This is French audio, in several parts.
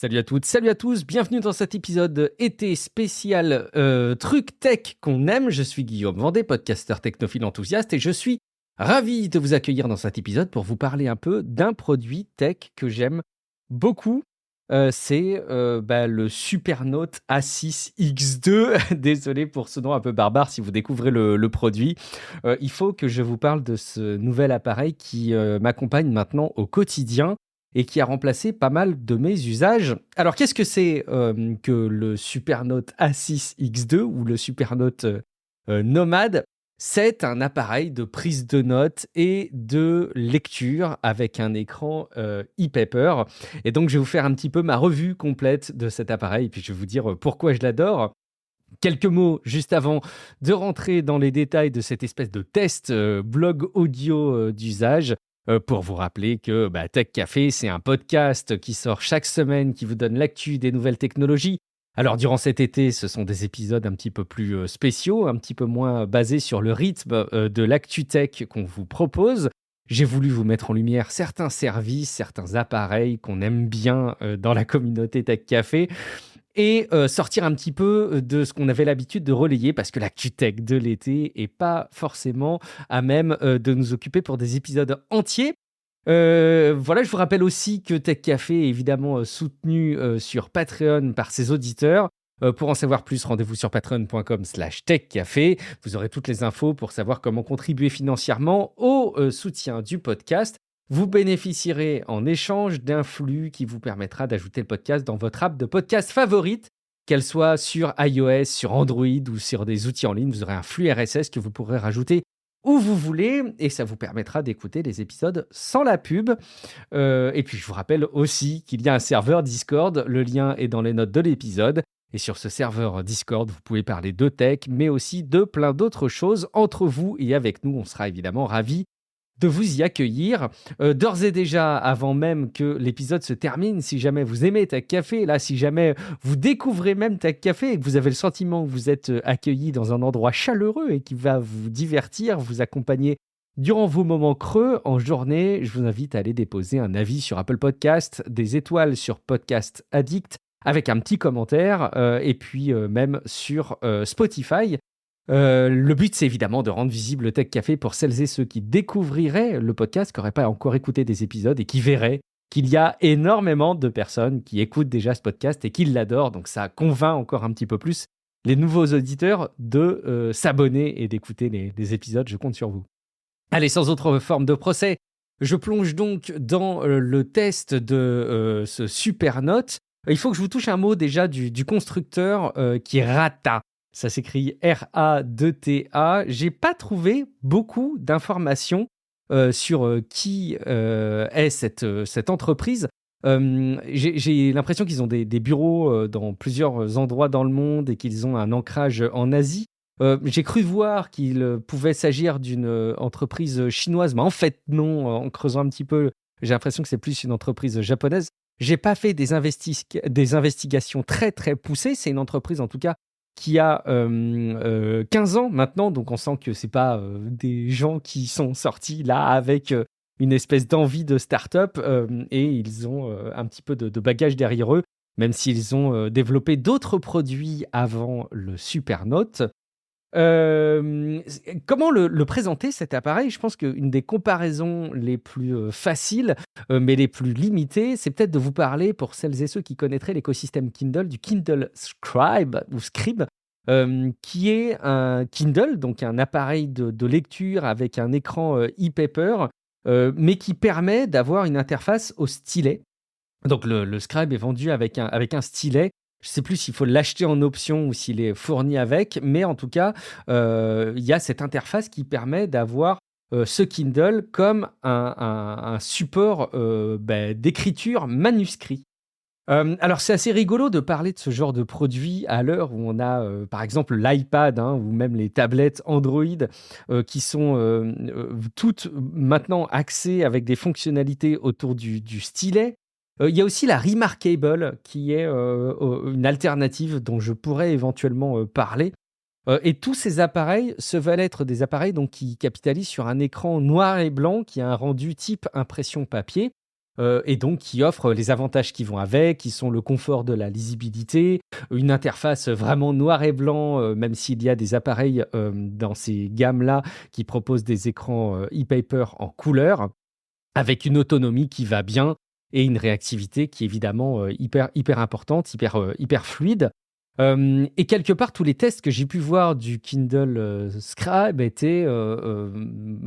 Salut à toutes, salut à tous, bienvenue dans cet épisode été spécial truc tech qu'on aime. Je suis Guillaume Vendée, podcasteur technophile enthousiaste et je suis ravi de vous accueillir dans cet épisode pour vous parler un peu d'un produit tech que j'aime beaucoup. C'est le Supernote A6X2. Désolé pour ce nom un peu barbare si vous découvrez le produit. Il faut que je vous parle de ce nouvel appareil qui m'accompagne maintenant au quotidien et qui a remplacé pas mal de mes usages. Alors, qu'est-ce que c'est que le Supernote A6X2 ou le Supernote Nomade? C'est un appareil de prise de notes et de lecture avec un écran e-paper. Et donc, je vais vous faire un petit peu ma revue complète de cet appareil, et puis je vais vous dire pourquoi je l'adore. Quelques mots juste avant de rentrer dans les détails de cette espèce de test blog audio d'usage. Pour vous rappeler que Tech Café, c'est un podcast qui sort chaque semaine, qui vous donne l'actu des nouvelles technologies. Alors, durant cet été, ce sont des épisodes un petit peu plus spéciaux, un petit peu moins basés sur le rythme de l'actu tech qu'on vous propose. J'ai voulu vous mettre en lumière certains services, certains appareils qu'on aime bien dans la communauté Tech Café et sortir un petit peu de ce qu'on avait l'habitude de relayer, parce que l'actu tech de l'été n'est pas forcément à même de nous occuper pour des épisodes entiers. Voilà, je vous rappelle aussi que Tech Café est évidemment soutenu sur Patreon par ses auditeurs. Pour en savoir plus, rendez-vous sur patreon.com/techcafé. Vous aurez toutes les infos pour savoir comment contribuer financièrement au soutien du podcast. Vous bénéficierez en échange d'un flux qui vous permettra d'ajouter le podcast dans votre app de podcast favorite, qu'elle soit sur iOS, sur Android ou sur des outils en ligne. Vous aurez un flux RSS que vous pourrez rajouter où vous voulez et ça vous permettra d'écouter les épisodes sans la pub. Et puis, je vous rappelle aussi qu'il y a un serveur Discord. Le lien est dans les notes de l'épisode. Et sur ce serveur Discord, vous pouvez parler de tech, mais aussi de plein d'autres choses entre vous et avec nous. On sera évidemment ravis de vous y accueillir. D'ores et déjà, avant même que l'épisode se termine, si jamais vous aimez Tech Café, là, si jamais vous découvrez même Tech Café et que vous avez le sentiment que vous êtes accueilli dans un endroit chaleureux et qui va vous divertir, vous accompagner durant vos moments creux en journée, je vous invite à aller déposer un avis sur Apple Podcast, des étoiles sur Podcast Addict, avec un petit commentaire, et puis même sur Spotify. Le but, c'est évidemment de rendre visible le Tech Café pour celles et ceux qui découvriraient le podcast, qui n'auraient pas encore écouté des épisodes et qui verraient qu'il y a énormément de personnes qui écoutent déjà ce podcast et qui l'adorent. Donc, ça convainc encore un petit peu plus les nouveaux auditeurs de s'abonner et d'écouter les épisodes. Je compte sur vous. Allez, sans autre forme de procès, je plonge donc dans le test de ce Supernote. Il faut que je vous touche un mot déjà du constructeur qui est Rata. Ça s'écrit R-A-2-T-A. J'ai pas trouvé beaucoup d'informations sur qui est cette entreprise. J'ai l'impression qu'ils ont des bureaux dans plusieurs endroits dans le monde et qu'ils ont un ancrage en Asie. J'ai cru voir qu'il pouvait s'agir d'une entreprise chinoise, mais en fait non, en creusant un petit peu, j'ai l'impression que c'est plus une entreprise japonaise. J'ai pas fait des investigations très très poussées, c'est une entreprise en tout cas qui a 15 ans maintenant, donc on sent que c'est pas des gens qui sont sortis là avec une espèce d'envie de start-up et ils ont un petit peu de bagage derrière eux, même s'ils ont développé d'autres produits avant le Supernote. Comment le présenter cet appareil? Je pense qu'une des comparaisons les plus faciles, mais les plus limitées, c'est peut-être de vous parler, pour celles et ceux qui connaîtraient l'écosystème Kindle, du Kindle Scribe ou Scribe, qui est un Kindle, donc un appareil de lecture avec un écran e-paper, mais qui permet d'avoir une interface au stylet. Donc le Scribe est vendu avec un stylet. Je ne sais plus s'il faut l'acheter en option ou s'il est fourni avec, mais en tout cas, il y a cette interface qui permet d'avoir ce Kindle comme un support d'écriture manuscrit. Alors, c'est assez rigolo de parler de ce genre de produit à l'heure où on a, par exemple, l'iPad ou même les tablettes Android qui sont toutes maintenant axées avec des fonctionnalités autour du stylet. Il y a aussi la Remarkable qui est une alternative dont je pourrais éventuellement parler. Et tous ces appareils se veulent être des appareils donc, qui capitalisent sur un écran noir et blanc qui a un rendu type impression papier. et donc qui offre les avantages qui vont avec, qui sont le confort de la lisibilité, une interface vraiment noir et blanc, même s'il y a des appareils dans ces gammes-là qui proposent des écrans e-paper en couleur, avec une autonomie qui va bien et une réactivité qui est évidemment hyper importante, hyper fluide. Et quelque part, tous les tests que j'ai pu voir du Kindle Scribe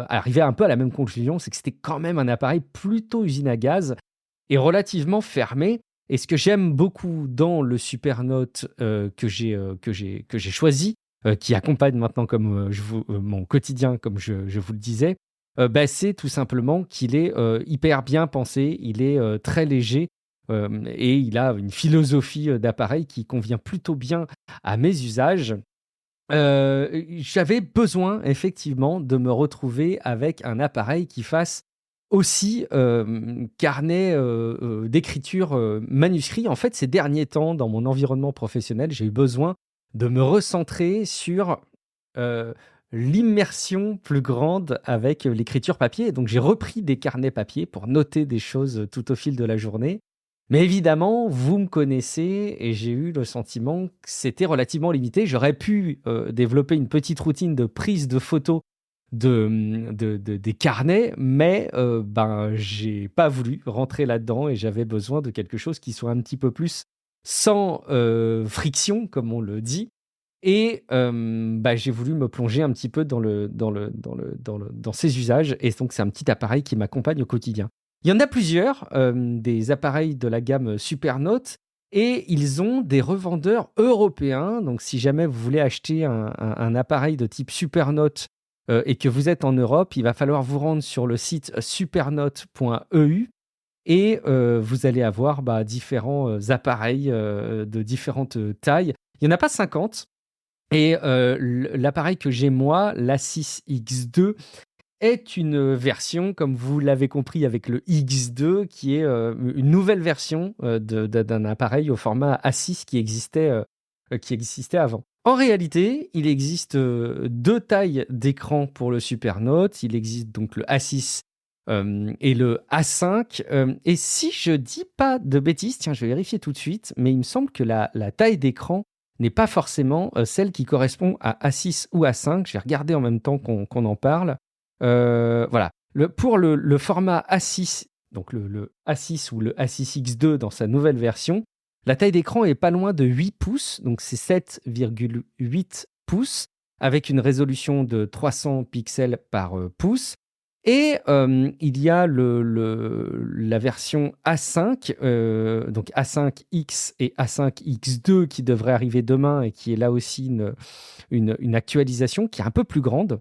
arrivaient un peu à la même conclusion, c'est que c'était quand même un appareil plutôt usine à gaz et relativement fermé. Et ce que j'aime beaucoup dans le Supernote que j'ai choisi, qui accompagne maintenant comme mon quotidien, comme je vous le disais, c'est tout simplement qu'il est hyper bien pensé, il est très léger et il a une philosophie d'appareil qui convient plutôt bien à mes usages. J'avais besoin effectivement de me retrouver avec un appareil qui fasse aussi carnet d'écriture manuscrit. En fait, ces derniers temps, dans mon environnement professionnel, j'ai eu besoin de me recentrer sur euh, l'immersion plus grande avec l'écriture papier. Donc, j'ai repris des carnets papier pour noter des choses tout au fil de la journée. Mais évidemment, vous me connaissez et j'ai eu le sentiment que c'était relativement limité. J'aurais pu développer une petite routine de prise de photos des carnets, mais j'ai pas voulu rentrer là-dedans et j'avais besoin de quelque chose qui soit un petit peu plus sans friction, comme on le dit. Et j'ai voulu me plonger un petit peu dans ces usages. Et donc, c'est un petit appareil qui m'accompagne au quotidien. Il y en a plusieurs, des appareils de la gamme Supernote, et ils ont des revendeurs européens. Donc, si jamais vous voulez acheter un appareil de type Supernote et que vous êtes en Europe, il va falloir vous rendre sur le site supernote.eu et vous allez avoir différents appareils de différentes tailles. Il n'y en a pas 50. Et l'appareil que j'ai moi, l'A6X2, est une version, comme vous l'avez compris avec le X2, qui est une nouvelle version d'un appareil au format A6 qui existait avant. En réalité, il existe deux tailles d'écran pour le Supernote. Il existe donc le A6 et le A5. Et si je dis pas de bêtises, tiens, je vais vérifier tout de suite, mais il me semble que la taille d'écran n'est pas forcément celle qui correspond à A6 ou A5. Je vais regarder en même temps qu'on en parle. Voilà. Pour le format A6, donc le A6 ou le A6X2 dans sa nouvelle version, la taille d'écran est pas loin de 8 pouces, donc c'est 7,8 pouces, avec une résolution de 300 pixels par pouce. Et il y a la version A5, donc A5X et A5X2 qui devrait arriver demain et qui est là aussi une actualisation qui est un peu plus grande.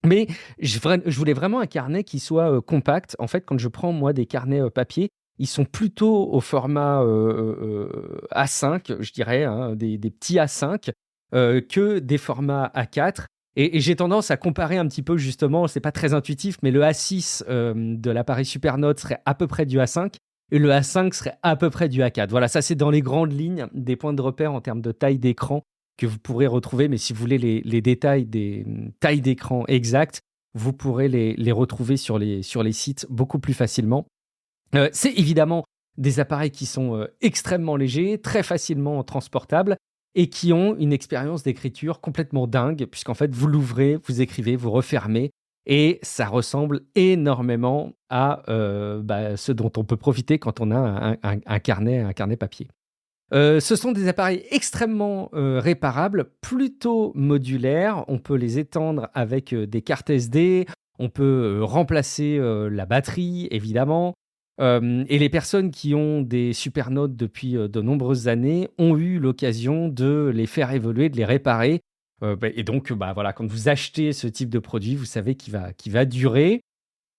Mais je voulais vraiment un carnet qui soit compact. En fait, quand je prends moi des carnets papier, ils sont plutôt au format A5, je dirais, hein, des petits A5, que des formats A4. Et j'ai tendance à comparer un petit peu justement, c'est pas très intuitif, mais le A6 de l'appareil Supernote serait à peu près du A5 et le A5 serait à peu près du A4. Voilà, ça c'est dans les grandes lignes des points de repère en termes de taille d'écran que vous pourrez retrouver, mais si vous voulez les détails des tailles d'écran exactes, vous pourrez les retrouver sur les sites beaucoup plus facilement. C'est évidemment des appareils qui sont extrêmement légers, très facilement transportables et qui ont une expérience d'écriture complètement dingue, puisqu'en fait, vous l'ouvrez, vous écrivez, vous refermez, et ça ressemble énormément à ce dont on peut profiter quand on a un carnet papier. Ce sont des appareils extrêmement réparables, plutôt modulaires. On peut les étendre avec des cartes SD. On peut remplacer la batterie, évidemment. Et les personnes qui ont des Supernote depuis de nombreuses années ont eu l'occasion de les faire évoluer, de les réparer. Et donc, voilà, quand vous achetez ce type de produit, vous savez qu'il va durer.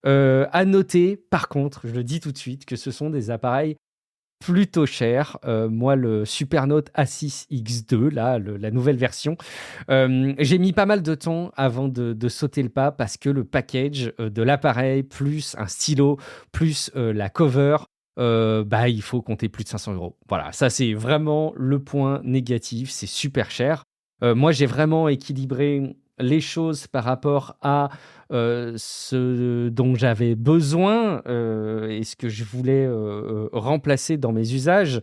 À noter, par contre, je le dis tout de suite, que ce sont des appareils plutôt cher. Moi, le Supernote A6X2, là, la nouvelle version, j'ai mis pas mal de temps avant de sauter le pas parce que le package de l'appareil, plus un stylo, plus la cover, il faut compter plus de 500 €. Voilà, ça c'est vraiment le point négatif, c'est super cher. Moi, j'ai vraiment équilibré les choses par rapport à ce dont j'avais besoin et ce que je voulais remplacer dans mes usages.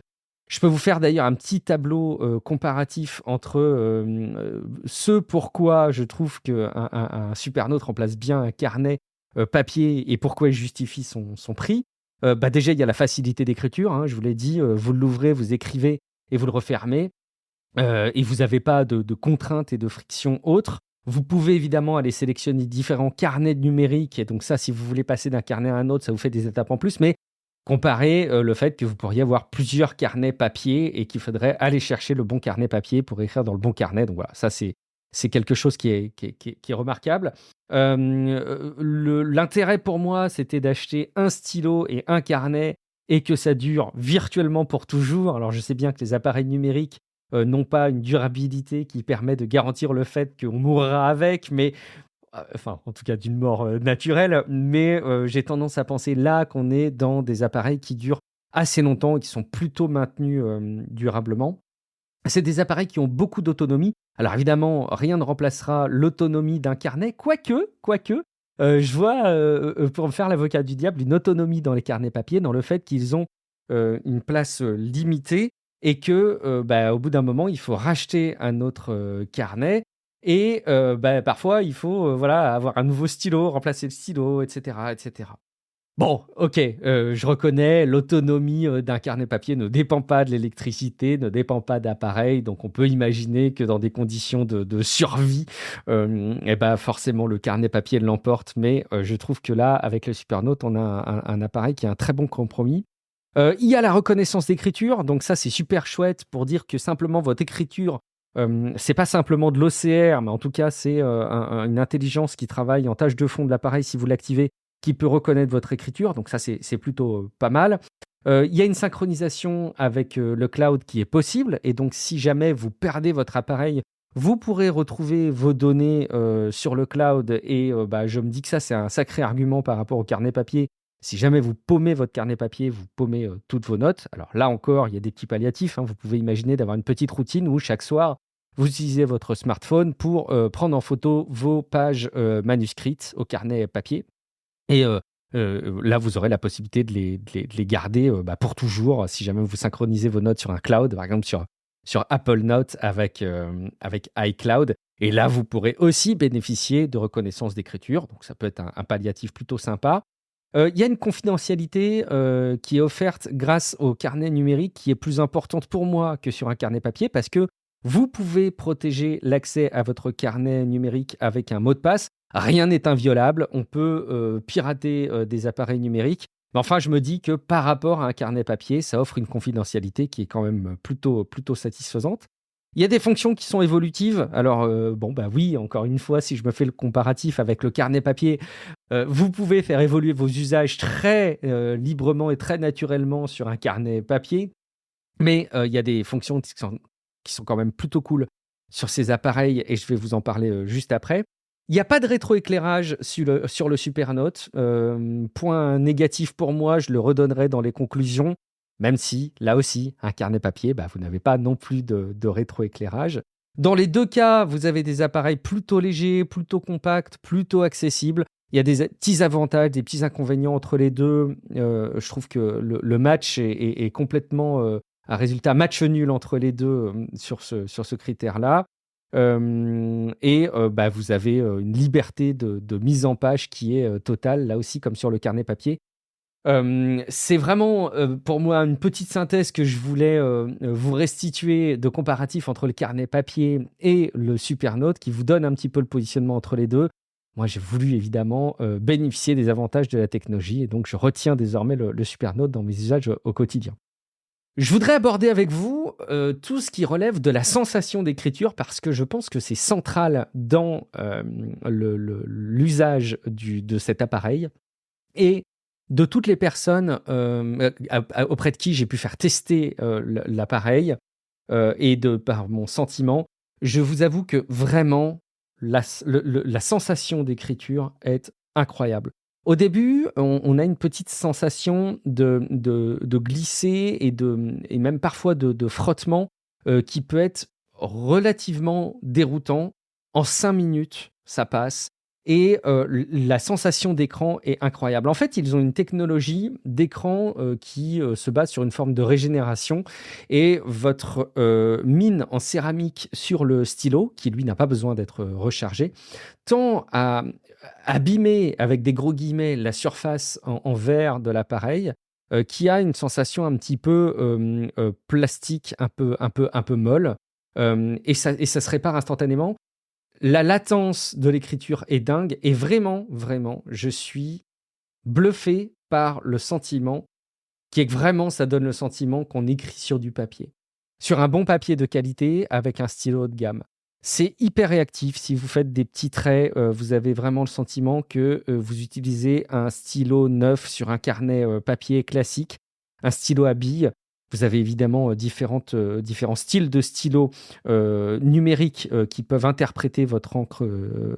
Je peux vous faire d'ailleurs un petit tableau comparatif entre ce pourquoi je trouve qu'un Supernote remplace bien un carnet papier et pourquoi il justifie son prix. Déjà, il y a la facilité d'écriture, hein, je vous l'ai dit, vous l'ouvrez, vous écrivez et vous le refermez. Et vous n'avez pas de contraintes et de frictions autres. Vous pouvez évidemment aller sélectionner différents carnets numériques. Et donc ça, si vous voulez passer d'un carnet à un autre, ça vous fait des étapes en plus. Mais comparez le fait que vous pourriez avoir plusieurs carnets papier et qu'il faudrait aller chercher le bon carnet papier pour écrire dans le bon carnet. Donc voilà, ça c'est quelque chose qui est remarquable. L'intérêt pour moi, c'était d'acheter un stylo et un carnet et que ça dure virtuellement pour toujours. Alors je sais bien que les appareils numériques n'ont pas une durabilité qui permet de garantir le fait qu'on mourra avec, mais enfin, en tout cas d'une mort naturelle, mais j'ai tendance à penser là qu'on est dans des appareils qui durent assez longtemps et qui sont plutôt maintenus durablement. C'est des appareils qui ont beaucoup d'autonomie. Alors évidemment, rien ne remplacera l'autonomie d'un carnet, quoique, je vois, pour me faire l'avocat du diable, une autonomie dans les carnets papier, dans le fait qu'ils ont une place limitée et que, au bout d'un moment, il faut racheter un autre carnet et parfois, il faut voilà, avoir un nouveau stylo, remplacer le stylo, etc., etc. Bon, OK, je reconnais, l'autonomie, d'un carnet papier ne dépend pas de l'électricité, ne dépend pas d'appareil, donc on peut imaginer que dans des conditions de survie, forcément le carnet papier l'emporte. Mais, je trouve que là, avec le Supernote, on a un appareil qui est un très bon compromis. Il y a la reconnaissance d'écriture, donc ça, c'est super chouette pour dire que simplement votre écriture, c'est pas simplement de l'OCR, mais en tout cas, c'est, une intelligence qui travaille en tâche de fond de l'appareil si vous l'activez, qui peut reconnaître votre écriture, donc ça c'est plutôt pas mal. Il y a une synchronisation avec le cloud qui est possible, et donc si jamais vous perdez votre appareil, vous pourrez retrouver vos données sur le cloud, et je me dis que ça c'est un sacré argument par rapport au carnet papier. Si jamais vous paumez votre carnet papier, vous paumez toutes vos notes. Alors là encore, il y a des petits palliatifs, hein. Vous pouvez imaginer d'avoir une petite routine où chaque soir, vous utilisez votre smartphone pour prendre en photo vos pages manuscrites au carnet papier. Et là, vous aurez la possibilité de les garder pour toujours, si jamais vous synchronisez vos notes sur un cloud, par exemple sur Apple Notes avec iCloud. Et là, vous pourrez aussi bénéficier de reconnaissance d'écriture. Donc, ça peut être un palliatif plutôt sympa. Il y a une confidentialité qui est offerte grâce au carnet numérique qui est plus importante pour moi que sur un carnet papier parce que vous pouvez protéger l'accès à votre carnet numérique avec un mot de passe. Rien n'est inviolable, on peut pirater des appareils numériques. Mais enfin, je me dis que par rapport à un carnet papier, ça offre une confidentialité qui est quand même plutôt satisfaisante. Il y a des fonctions qui sont évolutives. Alors, oui, encore une fois, si je me fais le comparatif avec le carnet papier, vous pouvez faire évoluer vos usages très librement et très naturellement sur un carnet papier. Mais il y a des fonctions qui sont quand même plutôt cool sur ces appareils et je vais vous en parler juste après. Il n'y a pas de rétroéclairage sur le Supernote. Point négatif pour moi, je le redonnerai dans les conclusions, même si, là aussi, un carnet papier, vous n'avez pas non plus de rétroéclairage. Dans les deux cas, vous avez des appareils plutôt légers, plutôt compacts, plutôt accessibles. Il y a des petits avantages, des petits inconvénients entre les deux. Je trouve que le match est complètement un résultat match nul entre les deux sur ce critère-là. Vous avez une liberté de mise en page qui est totale, là aussi, comme sur le carnet papier. C'est vraiment, pour moi, une petite synthèse que je voulais vous restituer de comparatif entre le carnet papier et le Supernote, qui vous donne un petit peu le positionnement entre les deux. Moi, j'ai voulu évidemment bénéficier des avantages de la technologie, et donc je retiens désormais le Supernote dans mes usages au quotidien. Je voudrais aborder avec vous tout ce qui relève de la sensation d'écriture parce que je pense que c'est central dans l'usage de cet appareil et de toutes les personnes auprès de qui j'ai pu faire tester l'appareil et par mon sentiment, je vous avoue que vraiment la sensation d'écriture est incroyable. Au début, on a une petite sensation de glisser et même parfois de frottement qui peut être relativement déroutant. En 5 minutes, ça passe et la sensation d'écran est incroyable. En fait, ils ont une technologie d'écran, qui, se base sur une forme de régénération et votre, mine en céramique sur le stylo, qui lui n'a pas besoin d'être, rechargé, tend à abîmer, avec des gros guillemets, la surface en verre de l'appareil, qui a une sensation un petit peu, plastique, un peu molle, et ça se répare instantanément. La latence de l'écriture est dingue et vraiment, vraiment, je suis bluffé par le sentiment qui est que vraiment ça donne le sentiment qu'on écrit sur du papier. Sur un bon papier de qualité avec un stylo haut de gamme. C'est hyper réactif. Si vous faites des petits traits, vous avez vraiment le sentiment que, vous utilisez un stylo neuf sur un carnet, papier classique, un stylo à billes. Vous avez évidemment, différents styles de stylos, numériques, qui peuvent interpréter votre encre,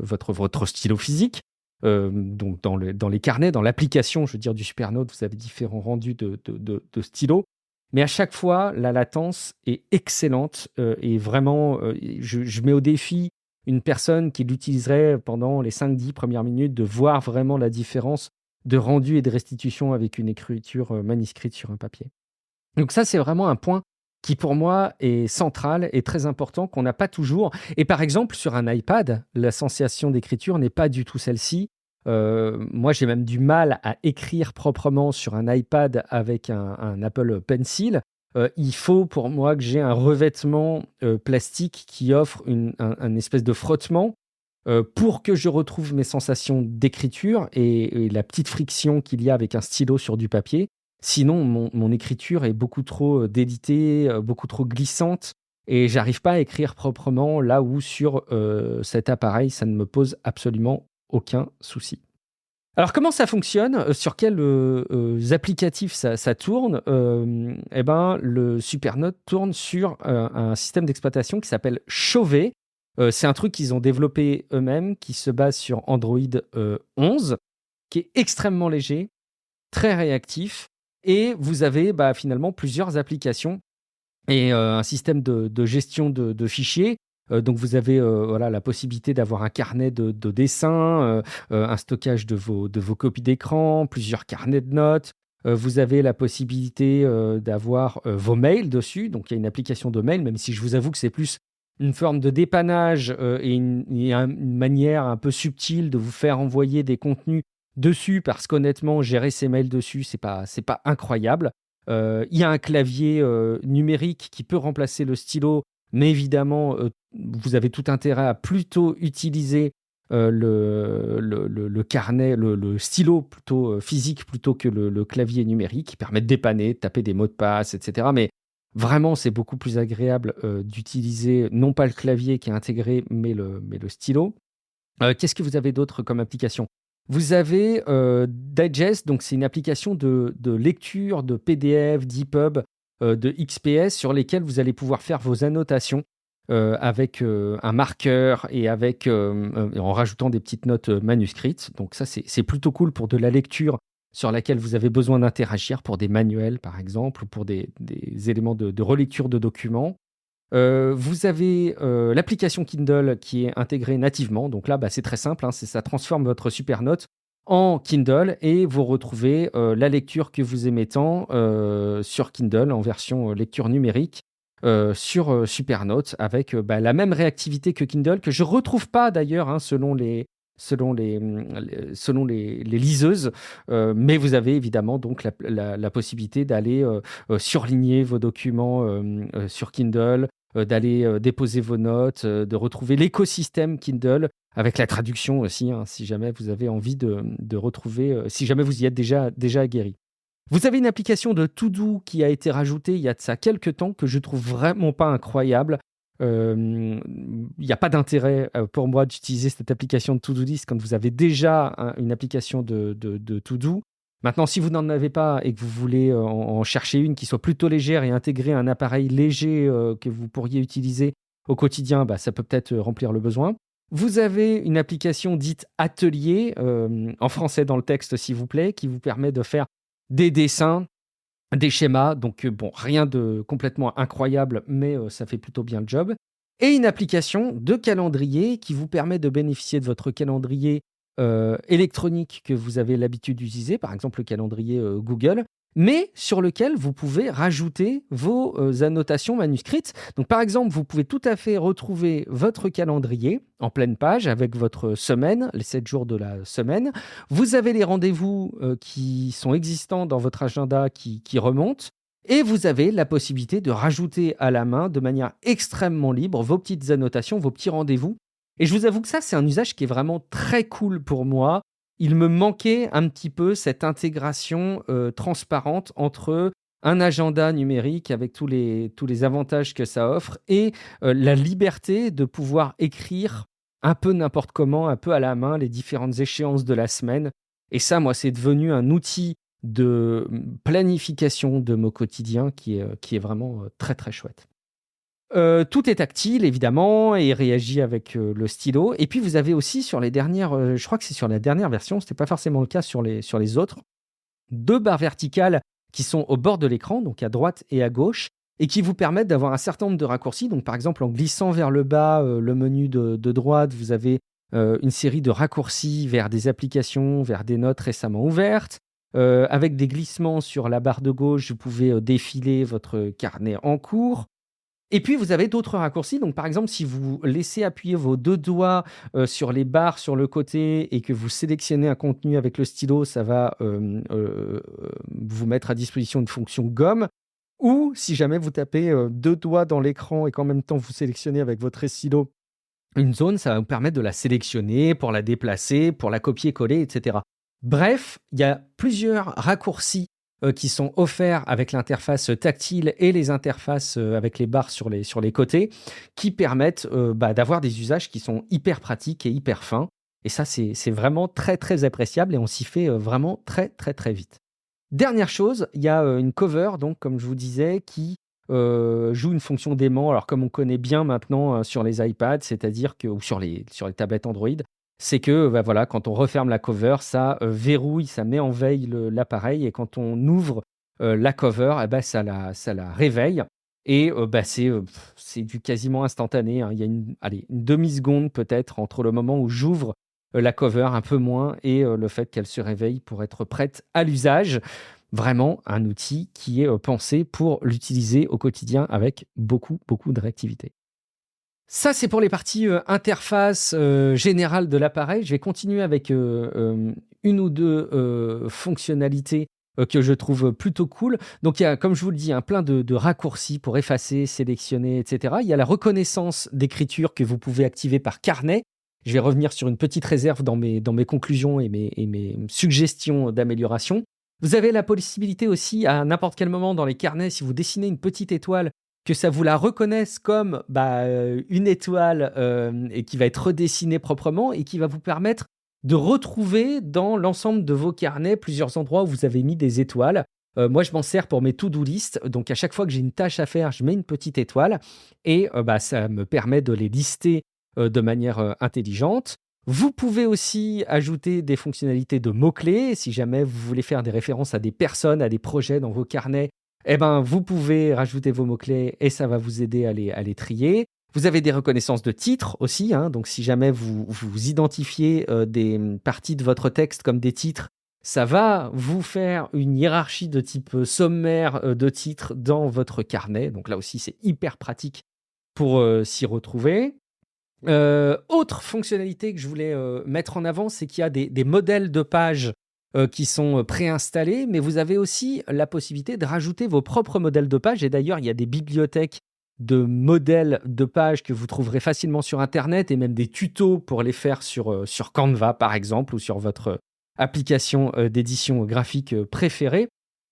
votre stylo physique. Donc dans les carnets, dans l'application, je veux dire, du Supernote, vous avez différents rendus de stylos. Mais à chaque fois, la latence est excellente, et vraiment, je mets au défi une personne qui l'utiliserait pendant les 5-10 premières minutes de voir vraiment la différence de rendu et de restitution avec une écriture, manuscrite sur un papier. Donc ça, c'est vraiment un point qui, pour moi, est central et très important, qu'on n'a pas toujours. Et par exemple, sur un iPad, la sensation d'écriture n'est pas du tout celle-ci. Moi, j'ai même du mal à écrire proprement sur un iPad avec un Apple Pencil. Il faut pour moi que j'ai un revêtement plastique qui offre un espèce de frottement pour que je retrouve mes sensations d'écriture et la petite friction qu'il y a avec un stylo sur du papier. Sinon, mon écriture est beaucoup trop délitée, beaucoup trop glissante et j'arrive pas à écrire proprement là où sur cet appareil, ça ne me pose absolument aucun souci. Alors comment ça fonctionne? Sur quels, applicatifs ça tourne? Et ben, le Supernote tourne sur, un système d'exploitation qui s'appelle Chauvet. C'est un truc qu'ils ont développé eux-mêmes, qui se base sur Android, 11, qui est extrêmement léger, très réactif et vous avez, bah, finalement plusieurs applications et un système de gestion de fichiers. Donc vous avez, voilà, la possibilité d'avoir un carnet de dessins, un stockage de vos copies d'écran, plusieurs carnets de notes. Vous avez la possibilité, d'avoir, vos mails dessus. Donc il y a une application de mail, même si je vous avoue que c'est plus une forme de dépannage, une manière un peu subtile de vous faire envoyer des contenus dessus, parce qu'honnêtement, gérer ses mails dessus, c'est pas incroyable. Il y a un clavier, numérique qui peut remplacer le stylo, mais évidemment, vous avez tout intérêt à plutôt utiliser, le carnet, le stylo plutôt, physique plutôt que le clavier numérique qui permet de dépanner, de taper des mots de passe et cetera. Mais vraiment, c'est beaucoup plus agréable, d'utiliser non pas le clavier qui est intégré, mais le stylo. Qu'est-ce que vous avez d'autre comme application? Vous avez, Digest, donc c'est une application de lecture de PDF, d'EPUB, de XPS sur lesquels vous allez pouvoir faire vos annotations, avec, un marqueur et avec, en rajoutant des petites notes, manuscrites. Donc ça, c'est plutôt cool pour de la lecture sur laquelle vous avez besoin d'interagir, pour des manuels par exemple, ou pour des éléments de relecture de documents. Vous avez, l'application Kindle qui est intégrée nativement. Donc là, bah, c'est très simple, hein, ça transforme votre Supernote en Kindle et vous retrouvez, la lecture que vous aimez tant, sur Kindle en version, lecture numérique, sur, Supernote avec, bah, la même réactivité que Kindle, que je retrouve pas d'ailleurs, hein, selon les liseuses. Mais vous avez évidemment donc la possibilité d'aller, surligner vos documents, sur Kindle, d'aller, déposer vos notes, de retrouver l'écosystème Kindle avec la traduction aussi, hein, si jamais vous avez envie de retrouver, si jamais vous y êtes déjà aguerri. Vous avez une application de To-Do qui a été rajoutée il y a de ça quelques temps, que je trouve vraiment pas incroyable. Il y a pas d'intérêt, pour moi, d'utiliser cette application de To-Do List quand vous avez déjà une application de To-Do. Maintenant, si vous n'en avez pas et que vous voulez, en chercher une qui soit plutôt légère et intégrer un appareil léger, que vous pourriez utiliser au quotidien, bah, ça peut peut-être, remplir le besoin. Vous avez une application dite Atelier, en français dans le texte s'il vous plaît, qui vous permet de faire des dessins, des schémas. Donc bon, rien de complètement incroyable, mais ça fait plutôt bien le job. et une application de calendrier qui vous permet de bénéficier de votre calendrier électronique que vous avez l'habitude d'utiliser, par exemple le calendrier Google, mais sur lequel vous pouvez rajouter vos annotations manuscrites. Donc par exemple, vous pouvez tout à fait retrouver votre calendrier en pleine page avec votre semaine, les 7 jours de la semaine. Vous avez les rendez-vous qui sont existants dans votre agenda qui remontent. Et vous avez la possibilité de rajouter à la main, de manière extrêmement libre, vos petites annotations, vos petits rendez-vous. Et je vous avoue que ça, c'est un usage qui est vraiment très cool pour moi. Il me manquait un petit peu cette intégration transparente entre un agenda numérique avec tous les avantages que ça offre et la liberté de pouvoir écrire un peu n'importe comment, un peu à la main, les différentes échéances de la semaine. Et ça, moi, c'est devenu un outil de planification de mon quotidien qui est vraiment très très chouette. Tout est tactile évidemment et réagit avec le stylo. Et puis vous avez aussi sur les dernières, je crois que c'est sur la dernière version, c'était pas forcément le cas sur les autres, 2 barres verticales qui sont au bord de l'écran, donc à droite et à gauche, et qui vous permettent d'avoir un certain nombre de raccourcis. Donc par exemple en glissant vers le bas, le menu de droite, vous avez une série de raccourcis vers des applications, vers des notes récemment ouvertes. Avec des glissements sur la barre de gauche, vous pouvez défiler votre carnet en cours. Et puis, vous avez d'autres raccourcis. Donc, par exemple, si vous laissez appuyer vos 2 doigts sur les barres sur le côté et que vous sélectionnez un contenu avec le stylo, ça va vous mettre à disposition une fonction gomme. Ou si jamais vous tapez 2 doigts dans l'écran et qu'en même temps vous sélectionnez avec votre stylo une zone, ça va vous permettre de la sélectionner, pour la déplacer, pour la copier-coller, etc. Bref, il y a plusieurs raccourcis qui sont offerts avec l'interface tactile et les interfaces avec les barres sur les côtés qui permettent d'avoir des usages qui sont hyper pratiques et hyper fins. Et ça, c'est vraiment très, très appréciable et on s'y fait vraiment très, très, très vite. Dernière chose, il y a une cover, donc, comme je vous disais, qui joue une fonction d'aimant. Alors, comme on connaît bien maintenant sur les iPads, c'est-à-dire que, ou sur les tablettes Android, c'est que voilà, quand on referme la cover, ça verrouille, ça met en veille l'appareil. Et quand on ouvre la cover, ça la réveille. Et c'est du quasiment instantané. Hein. Il y a une demi-seconde peut-être entre le moment où j'ouvre la cover, un peu moins, et le fait qu'elle se réveille pour être prête à l'usage. Vraiment un outil qui est pensé pour l'utiliser au quotidien avec beaucoup, beaucoup de réactivité. Ça, c'est pour les parties interface générale de l'appareil. Je vais continuer avec une ou deux fonctionnalités que je trouve plutôt cool. Donc, il y a, comme je vous le dis, plein de raccourcis pour effacer, sélectionner, etc. Il y a la reconnaissance d'écriture que vous pouvez activer par carnet. Je vais revenir sur une petite réserve dans mes conclusions et mes suggestions d'amélioration. Vous avez la possibilité aussi, à n'importe quel moment dans les carnets, si vous dessinez une petite étoile, que ça vous la reconnaisse comme une étoile et qui va être redessinée proprement et qui va vous permettre de retrouver dans l'ensemble de vos carnets plusieurs endroits où vous avez mis des étoiles. Moi, je m'en sers pour mes to-do list. Donc, à chaque fois que j'ai une tâche à faire, je mets une petite étoile et ça me permet de les lister de manière intelligente. Vous pouvez aussi ajouter des fonctionnalités de mots-clés. Si jamais vous voulez faire des références à des personnes, à des projets dans vos carnets, vous pouvez rajouter vos mots-clés et ça va vous aider à les trier. Vous avez des reconnaissances de titres aussi. Donc, si jamais vous identifiez des parties de votre texte comme des titres, ça va vous faire une hiérarchie de type sommaire de titres dans votre carnet. Donc là aussi, c'est hyper pratique pour s'y retrouver. Autre fonctionnalité que je voulais mettre en avant, c'est qu'il y a des modèles de pages qui sont préinstallés, mais vous avez aussi la possibilité de rajouter vos propres modèles de pages. Et d'ailleurs, il y a des bibliothèques de modèles de pages que vous trouverez facilement sur Internet et même des tutos pour les faire sur Canva, par exemple, ou sur votre application d'édition graphique préférée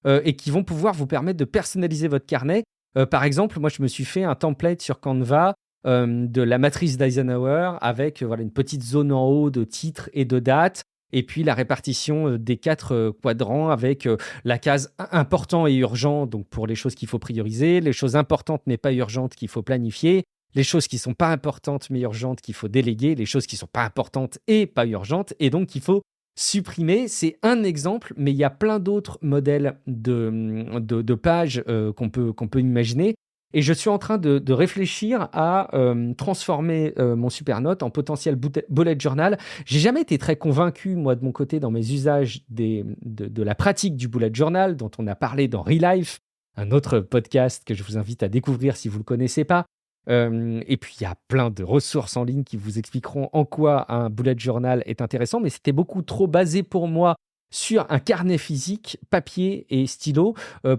et qui vont pouvoir vous permettre de personnaliser votre carnet. Par exemple, moi, je me suis fait un template sur Canva de la matrice d'Eisenhower avec une petite zone en haut de titres et de dates. Et puis la répartition des 4 quadrants avec la case important et urgent, donc pour les choses qu'il faut prioriser, les choses importantes mais pas urgentes qu'il faut planifier, les choses qui ne sont pas importantes mais urgentes qu'il faut déléguer, les choses qui ne sont pas importantes et pas urgentes et donc qu'il faut supprimer. C'est un exemple, mais il y a plein d'autres modèles de pages qu'on peut imaginer. Et je suis en train de réfléchir à transformer mon Supernote en potentiel bullet journal. J'ai jamais été très convaincu, moi, de mon côté, dans mes usages de la pratique du bullet journal, dont on a parlé dans Relife, un autre podcast que je vous invite à découvrir si vous ne le connaissez pas. Et puis, il y a plein de ressources en ligne qui vous expliqueront en quoi un bullet journal est intéressant, mais c'était beaucoup trop basé pour moi sur un carnet physique, papier et stylo,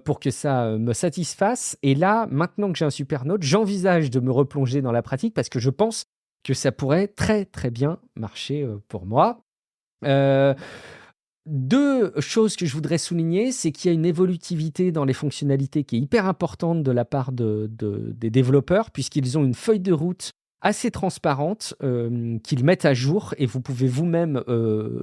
pour que ça me satisfasse. Et là, maintenant que j'ai un Supernote, j'envisage de me replonger dans la pratique parce que je pense que ça pourrait très, très bien marcher pour moi. Euh, Deux choses que je voudrais souligner, c'est qu'il y a une évolutivité dans les fonctionnalités qui est hyper importante de la part des développeurs, puisqu'ils ont une feuille de route assez transparente qu'ils mettent à jour, et vous pouvez vous-même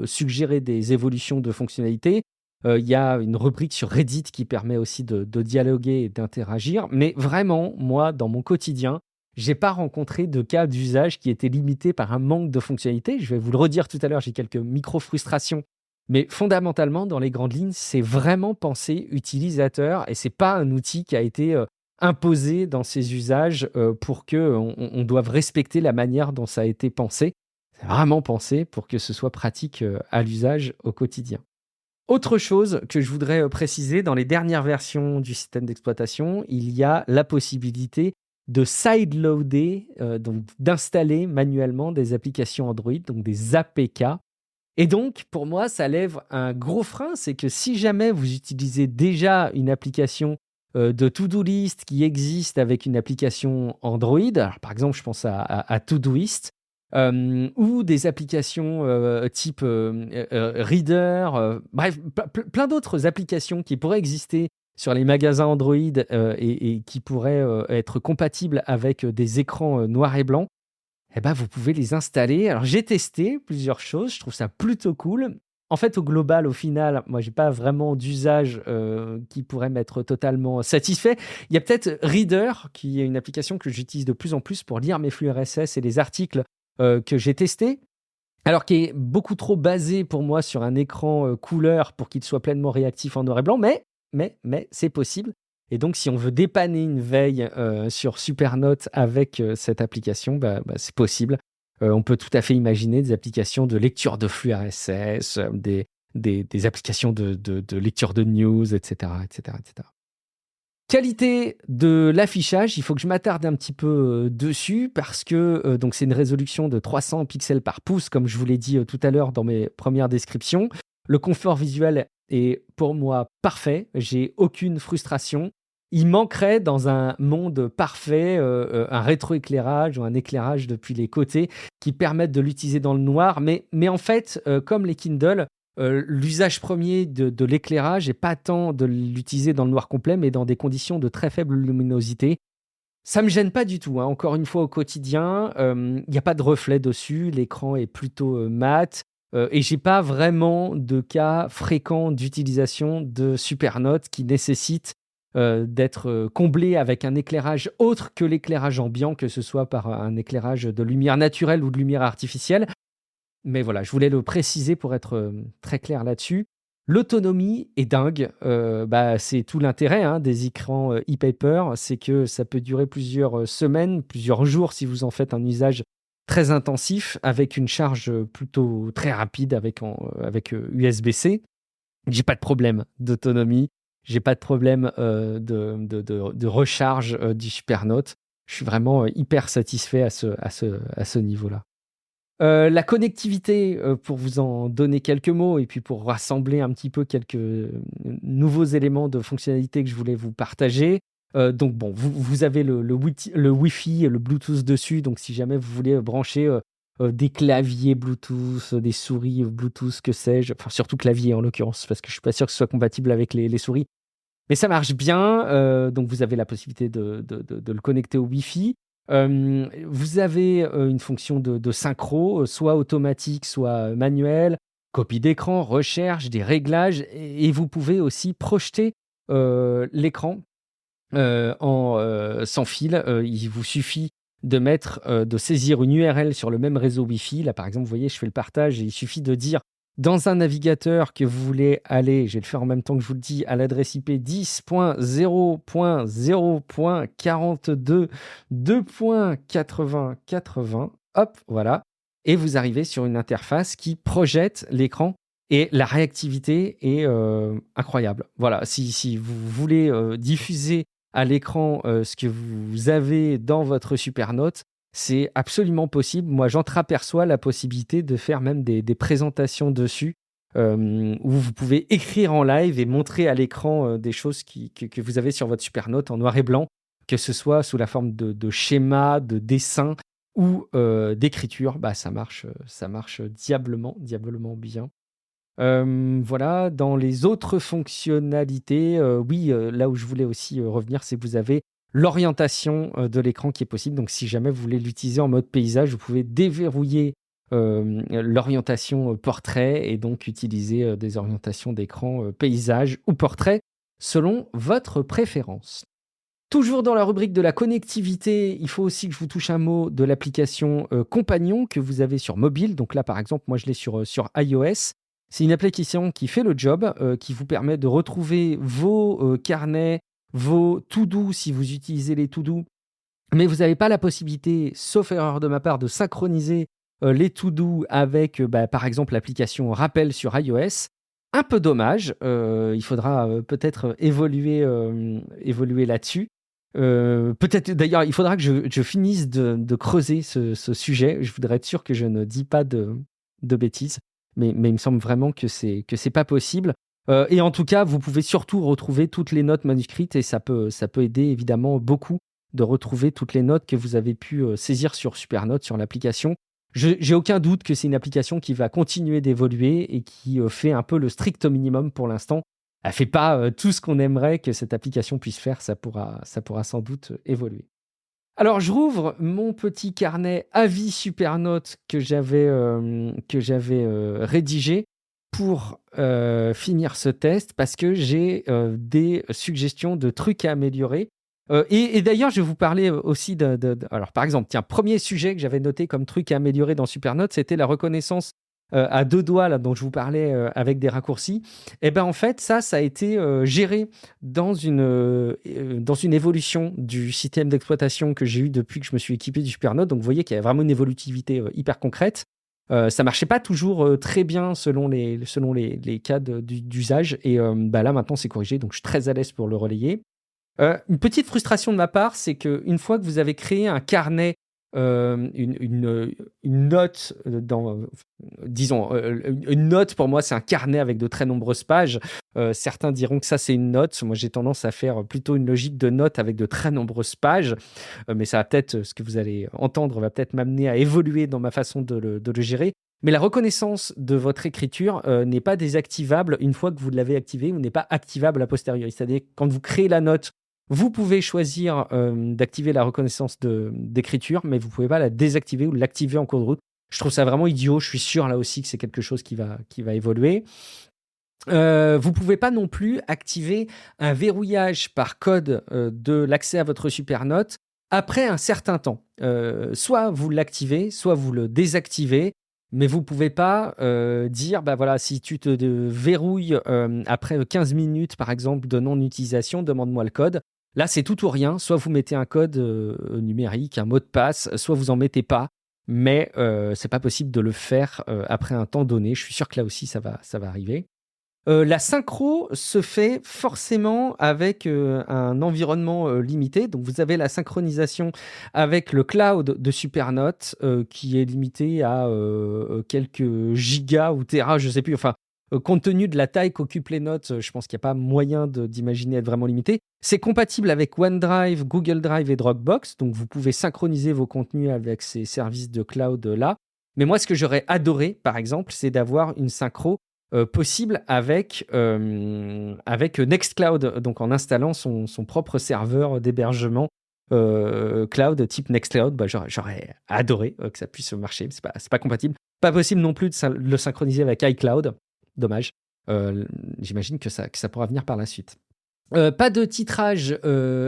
suggérer des évolutions de fonctionnalités. Il y a une rubrique sur Reddit qui permet aussi de dialoguer et d'interagir, mais vraiment, moi, dans mon quotidien, j'ai pas rencontré de cas d'usage qui étaient limités par un manque de fonctionnalités. Je vais vous le redire tout à l'heure, j'ai quelques micro-frustrations, mais fondamentalement, dans les grandes lignes, c'est vraiment pensé utilisateur et c'est pas un outil qui a été imposé dans ses usages pour qu'on doive respecter la manière dont ça a été pensé. C'est vraiment pensé pour que ce soit pratique à l'usage au quotidien. Autre chose que je voudrais préciser, dans les dernières versions du système d'exploitation, il y a la possibilité de sideloader, donc d'installer manuellement des applications Android, donc des APK. Et donc, pour moi, ça lève un gros frein, c'est que si jamais vous utilisez déjà une application de to-do list qui existe avec une application Android, alors par exemple, je pense à Todoist, ou des applications type Reader, bref, plein d'autres applications qui pourraient exister sur les magasins Android et qui pourraient être compatibles avec des écrans noirs et blancs. Eh ben, vous pouvez les installer. Alors, j'ai testé plusieurs choses. Je trouve ça plutôt cool. En fait, au global, au final, moi, j'ai pas vraiment d'usage qui pourrait m'être totalement satisfait. Il y a peut-être Reader, qui est une application que j'utilise de plus en plus pour lire mes flux RSS et les articles que j'ai testés. Alors, qui est beaucoup trop basé pour moi sur un écran couleur pour qu'il soit pleinement réactif en noir et blanc, mais c'est possible. Et donc, si on veut dépanner une veille sur Supernote avec cette application, c'est possible. On peut tout à fait imaginer des applications de lecture de flux RSS, des applications de lecture de news, etc., etc., etc. Qualité de l'affichage, il faut que je m'attarde un petit peu dessus parce que donc c'est une résolution de 300 pixels par pouce, comme je vous l'ai dit tout à l'heure dans mes premières descriptions. Le confort visuel est pour moi parfait, j'ai aucune frustration. Il manquerait dans un monde parfait un rétroéclairage ou un éclairage depuis les côtés qui permettent de l'utiliser dans le noir, mais en fait, comme les Kindle, l'usage premier de l'éclairage n'est pas tant de l'utiliser dans le noir complet, mais dans des conditions de très faible luminosité. Ça ne me gêne pas du tout, hein. Encore une fois, au quotidien, il n'y a pas de reflet dessus, l'écran est plutôt mat, et j'ai pas vraiment de cas fréquents d'utilisation de Supernote qui nécessitent d'être comblé avec un éclairage autre que l'éclairage ambiant, que ce soit par un éclairage de lumière naturelle ou de lumière artificielle. Mais voilà, je voulais le préciser pour être très clair là-dessus. L'autonomie est dingue. C'est tout l'intérêt des écrans e-paper, c'est que ça peut durer plusieurs semaines, plusieurs jours si vous en faites un usage très intensif avec une charge plutôt très rapide avec USB-C. J'ai pas de problème d'autonomie, j'ai pas de problème de recharge du Supernote. Je suis vraiment hyper satisfait à ce niveau-là. La connectivité, pour vous en donner quelques mots et puis pour rassembler un petit peu quelques nouveaux éléments de fonctionnalité que je voulais vous partager. Donc bon, vous avez le Wi-Fi et le Bluetooth dessus, donc si jamais vous voulez brancher des claviers Bluetooth, des souris Bluetooth, que sais-je, enfin surtout clavier en l'occurrence, parce que je suis pas sûr que ce soit compatible avec les souris. Mais ça marche bien, donc vous avez la possibilité de le connecter au Wi-Fi. Vous avez une fonction de synchro, soit automatique, soit manuelle, copie d'écran, recherche, des réglages, et vous pouvez aussi projeter l'écran sans fil. Il vous suffit de saisir une URL sur le même réseau Wi-Fi. Là, par exemple, vous voyez, je fais le partage et il suffit de dire dans un navigateur que vous voulez aller, je vais le faire en même temps que je vous le dis, à l'adresse IP 10.0.0.42.80.80, hop, voilà, et vous arrivez sur une interface qui projette l'écran et la réactivité est incroyable. Voilà, si vous voulez diffuser à l'écran ce que vous avez dans votre Supernote, c'est absolument possible. Moi, j'entreaperçois la possibilité de faire même des présentations dessus où vous pouvez écrire en live et montrer à l'écran des choses que vous avez sur votre Supernote en noir et blanc, que ce soit sous la forme de schémas, de dessins ou d'écriture. Bah, ça marche diablement bien. Voilà, dans les autres fonctionnalités, oui, là où je voulais aussi revenir, c'est que vous avez l'orientation de l'écran qui est possible. Donc, si jamais vous voulez l'utiliser en mode paysage, vous pouvez déverrouiller l'orientation portrait et donc utiliser des orientations d'écran paysage ou portrait selon votre préférence. Toujours dans la rubrique de la connectivité, il faut aussi que je vous touche un mot de l'application Compagnon que vous avez sur mobile. Donc là, par exemple, moi, je l'ai sur iOS. C'est une application qui fait le job, qui vous permet de retrouver vos carnets, vos to-do si vous utilisez les to-do. Mais vous n'avez pas la possibilité, sauf erreur de ma part, de synchroniser les to-do avec, par exemple, l'application Rappel sur iOS. Un peu dommage. Il faudra peut-être évoluer là-dessus. Peut-être d'ailleurs, il faudra que je finisse de creuser ce sujet. Je voudrais être sûr que je ne dis pas de bêtises, mais il me semble vraiment que c'est pas possible. Et en tout cas, vous pouvez surtout retrouver toutes les notes manuscrites et ça peut aider évidemment beaucoup de retrouver toutes les notes que vous avez pu saisir sur Supernote, sur l'application. J'ai aucun doute que c'est une application qui va continuer d'évoluer et qui fait un peu le strict minimum pour l'instant. Elle fait pas tout ce qu'on aimerait que cette application puisse faire, ça pourra sans doute évoluer. Alors, je rouvre mon petit carnet avis Supernote que j'avais rédigé pour finir ce test parce que j'ai des suggestions de trucs à améliorer. Et d'ailleurs, je vais vous parler aussi alors, par exemple, tiens, premier sujet que j'avais noté comme truc à améliorer dans Supernote, c'était la reconnaissance à deux doigts, là, dont je vous parlais avec des raccourcis. Et ben en fait, ça a été géré dans une évolution du système d'exploitation que j'ai eu depuis que je me suis équipé du Supernote. Donc, vous voyez qu'il y a vraiment une évolutivité hyper concrète. Ça marchait pas toujours très bien selon les cas d'usage. Et là, maintenant, c'est corrigé. Donc, je suis très à l'aise pour le relayer. Une petite frustration de ma part, c'est qu'une fois que vous avez créé un carnet, une note disons, une note pour moi, c'est un carnet avec de très nombreuses pages. Certains diront que ça, c'est une note. Moi, j'ai tendance à faire plutôt une logique de note avec de très nombreuses pages. Mais ça va peut-être, ce que vous allez entendre va peut-être m'amener à évoluer dans ma façon de le gérer. Mais la reconnaissance de votre écriture n'est pas désactivable une fois que vous l'avez activée ou n'est pas activable a posteriori. C'est-à-dire quand vous créez la note, vous pouvez choisir d'activer la reconnaissance d'écriture, mais vous ne pouvez pas la désactiver ou l'activer en cours de route. Je trouve ça vraiment idiot. Je suis sûr là aussi que c'est quelque chose qui va évoluer. Vous ne pouvez pas non plus activer un verrouillage par code de l'accès à votre Supernote après un certain temps. Soit vous l'activez, soit vous le désactivez, mais vous ne pouvez pas dire, voilà, si tu te verrouilles après 15 minutes, par exemple, de non-utilisation, demande-moi le code. Là, c'est tout ou rien. Soit vous mettez un code numérique, un mot de passe, soit vous n'en mettez pas. Mais c'est pas possible de le faire après un temps donné. Je suis sûr que là aussi, ça va arriver. La synchro se fait forcément avec un environnement limité. Donc, vous avez la synchronisation avec le cloud de Supernote qui est limité à quelques gigas ou téras, je ne sais plus. Enfin, compte tenu de la taille qu'occupent les notes, je pense qu'il n'y a pas moyen d'imaginer être vraiment limité. C'est compatible avec OneDrive, Google Drive et Dropbox. Donc, vous pouvez synchroniser vos contenus avec ces services de cloud-là. Mais moi, ce que j'aurais adoré, par exemple, c'est d'avoir une synchro possible avec Nextcloud, donc en installant son propre serveur d'hébergement cloud type Nextcloud. J'aurais adoré que ça puisse marcher, mais c'est pas compatible. Pas possible non plus de le synchroniser avec iCloud. Dommage. J'imagine que ça pourra venir par la suite. Pas de titrage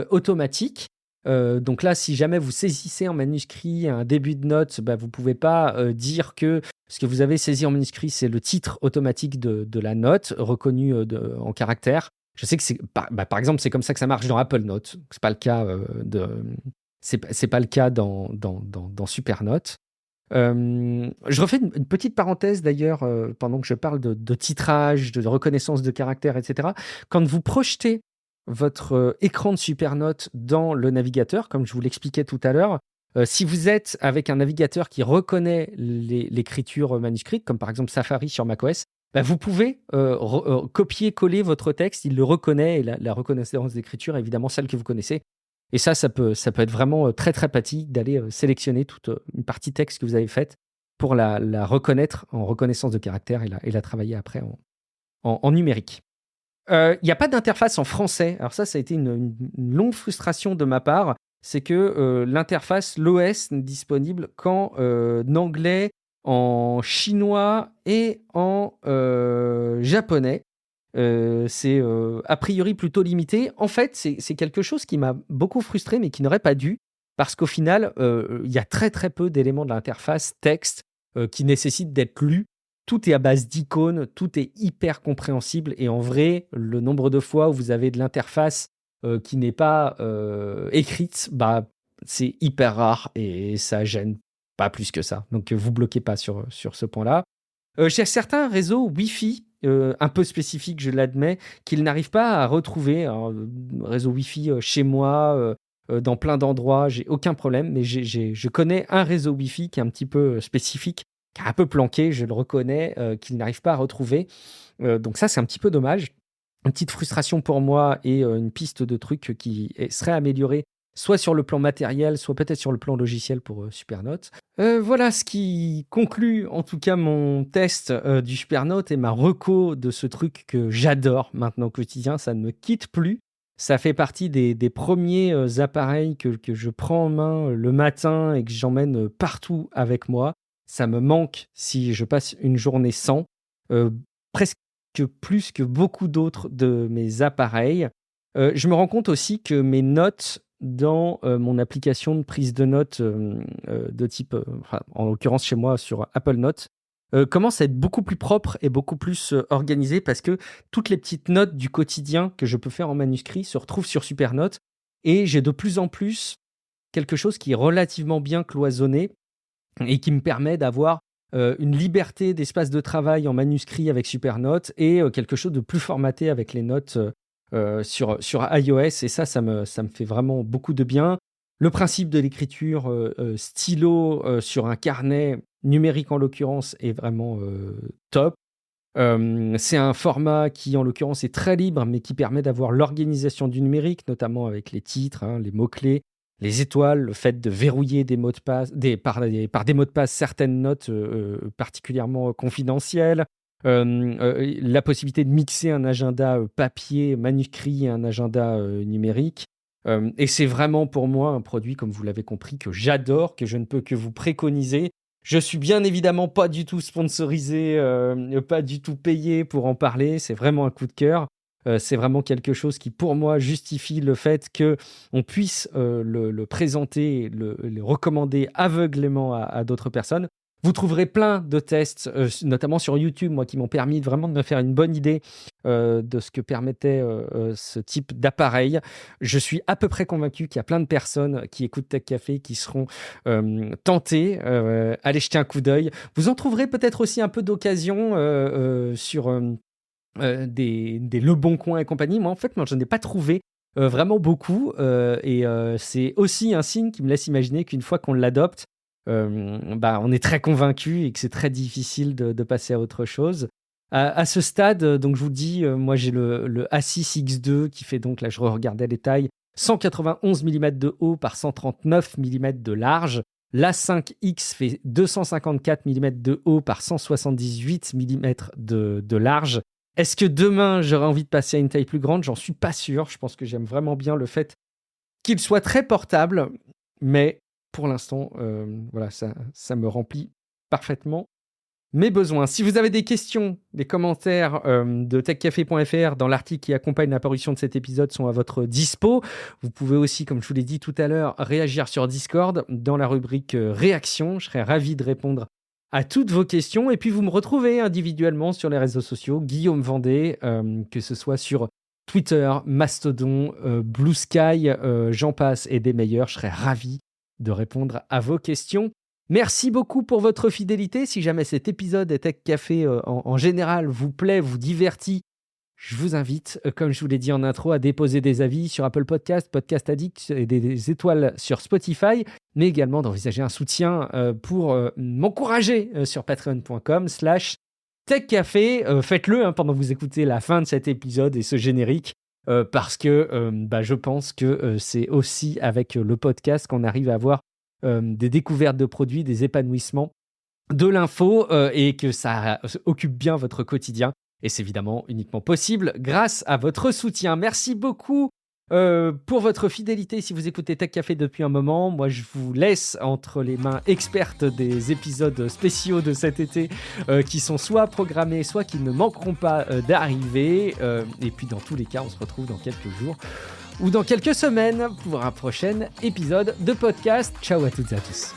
automatique. Donc là, si jamais vous saisissez en manuscrit un début de note, vous pouvez pas dire que ce que vous avez saisi en manuscrit, c'est le titre automatique de la note reconnu en caractère. Je sais que par exemple, c'est comme ça que ça marche dans Apple Note. C'est pas le cas c'est pas le cas dans Supernote. Je refais une petite parenthèse d'ailleurs pendant que je parle de titrage, de reconnaissance de caractère, etc. Quand vous projetez votre écran de Supernote dans le navigateur, comme je vous l'expliquais tout à l'heure, si vous êtes avec un navigateur qui reconnaît l'écriture manuscrite, comme par exemple Safari sur macOS, vous pouvez copier-coller votre texte, il le reconnaît, et la reconnaissance d'écriture est évidemment celle que vous connaissez. Et ça peut être vraiment très très pratique d'aller sélectionner toute une partie texte que vous avez faite pour la reconnaître en reconnaissance de caractère et la travailler après en numérique. Il n'y a pas d'interface en français. Alors ça a été une longue frustration de ma part. C'est que l'interface, l'OS, n'est disponible qu'en anglais, en chinois et en japonais. C'est a priori plutôt limité. En fait, c'est quelque chose qui m'a beaucoup frustré, mais qui n'aurait pas dû, parce qu'au final, il y a très très peu d'éléments de l'interface texte qui nécessitent d'être lus. Tout est à base d'icônes, tout est hyper compréhensible, et en vrai, le nombre de fois où vous avez de l'interface qui n'est pas écrite, c'est hyper rare et ça gêne pas plus que ça. Donc vous bloquez pas sur ce point-là. J'ai certains réseaux Wi-Fi un peu spécifiques, je l'admets, qu'ils n'arrivent pas à retrouver. Alors, réseau Wi-Fi chez moi, dans plein d'endroits, j'ai aucun problème, mais je connais un réseau Wi-Fi qui est un petit peu spécifique, qui est un peu planqué, je le reconnais, qu'ils n'arrivent pas à retrouver. Donc ça, c'est un petit peu dommage. Une petite frustration pour moi et une piste de trucs qui serait améliorée, soit sur le plan matériel, soit peut-être sur le plan logiciel pour Supernote. Voilà ce qui conclut en tout cas mon test du Supernote et ma reco de ce truc que j'adore maintenant au quotidien. Ça ne me quitte plus. Ça fait partie des premiers appareils que je prends en main le matin et que j'emmène partout avec moi. Ça me manque si je passe une journée sans. Presque plus que beaucoup d'autres de mes appareils. Je me rends compte aussi que mes notes dans mon application de prise de notes de type, en l'occurrence chez moi sur Apple Notes, commencent à être beaucoup plus propres et beaucoup plus organisées, parce que toutes les petites notes du quotidien que je peux faire en manuscrit se retrouvent sur Supernote, et j'ai de plus en plus quelque chose qui est relativement bien cloisonné et qui me permet d'avoir une liberté d'espace de travail en manuscrit avec Supernote et quelque chose de plus formaté avec les notes sur iOS. Et ça me fait vraiment beaucoup de bien. Le principe de l'écriture stylo sur un carnet numérique en l'occurrence est vraiment top. C'est un format qui en l'occurrence est très libre, mais qui permet d'avoir l'organisation du numérique, notamment avec les titres, les mots-clés, les étoiles, le fait de verrouiller des mots de passe, par des mots de passe certaines notes particulièrement confidentielles, la possibilité de mixer un agenda papier, manuscrit et un agenda numérique. Et c'est vraiment pour moi un produit, comme vous l'avez compris, que j'adore, que je ne peux que vous préconiser. Je suis bien évidemment pas du tout sponsorisé, pas du tout payé pour en parler. C'est vraiment un coup de cœur. C'est vraiment quelque chose qui, pour moi, justifie le fait qu'on puisse le présenter, le recommander aveuglément à d'autres personnes. Vous trouverez plein de tests, notamment sur YouTube, moi, qui m'ont permis vraiment de me faire une bonne idée de ce que permettait ce type d'appareil. Je suis à peu près convaincu qu'il y a plein de personnes qui écoutent Tech Café qui seront tentées. Allez jeter un coup d'œil. Vous en trouverez peut-être aussi un peu d'occasion sur des Le Bon Coin et compagnie. Moi, en fait, je n'ai pas trouvé vraiment beaucoup. Et c'est aussi un signe qui me laisse imaginer qu'une fois qu'on l'adopte, on est très convaincu et que c'est très difficile de passer à autre chose. À ce stade, donc je vous dis, moi j'ai le A6X2 qui fait donc, là je regardais les tailles, 191 mm de haut par 139 mm de large. L'A5X fait 254 mm de haut par 178 mm de large. Est-ce que demain j'aurai envie de passer à une taille plus grande? J'en suis pas sûr. Je pense que j'aime vraiment bien le fait qu'il soit très portable, mais pour l'instant, voilà, ça me remplit parfaitement mes besoins. Si vous avez des questions, les commentaires de techcafé.fr dans l'article qui accompagne la parution de cet épisode sont à votre dispo. Vous pouvez aussi, comme je vous l'ai dit tout à l'heure, réagir sur Discord dans la rubrique réaction. Je serai ravi de répondre à toutes vos questions. Et puis, vous me retrouvez individuellement sur les réseaux sociaux, Guillaume Vendée, que ce soit sur Twitter, Mastodon, Blue Sky, j'en passe et des meilleurs. Je serai ravi de répondre à vos questions. Merci beaucoup pour votre fidélité. Si jamais cet épisode de Tech Café en général vous plaît, vous divertit, je vous invite, comme je vous l'ai dit en intro, à déposer des avis sur Apple Podcast, Podcast Addict et des étoiles sur Spotify, mais également d'envisager un soutien pour m'encourager sur patreon.com/techcafé. Faites-le pendant que vous écoutez la fin de cet épisode et ce générique, parce que je pense que c'est aussi avec le podcast qu'on arrive à avoir des découvertes de produits, des épanouissements, de l'info et que ça occupe bien votre quotidien. Et c'est évidemment uniquement possible grâce à votre soutien. Merci beaucoup pour votre fidélité si vous écoutez Tech Café depuis un moment. Moi, je vous laisse entre les mains expertes des épisodes spéciaux de cet été qui sont soit programmés, soit qui ne manqueront pas d'arriver. Et puis, dans tous les cas, on se retrouve dans quelques jours ou dans quelques semaines pour un prochain épisode de podcast. Ciao à toutes et à tous.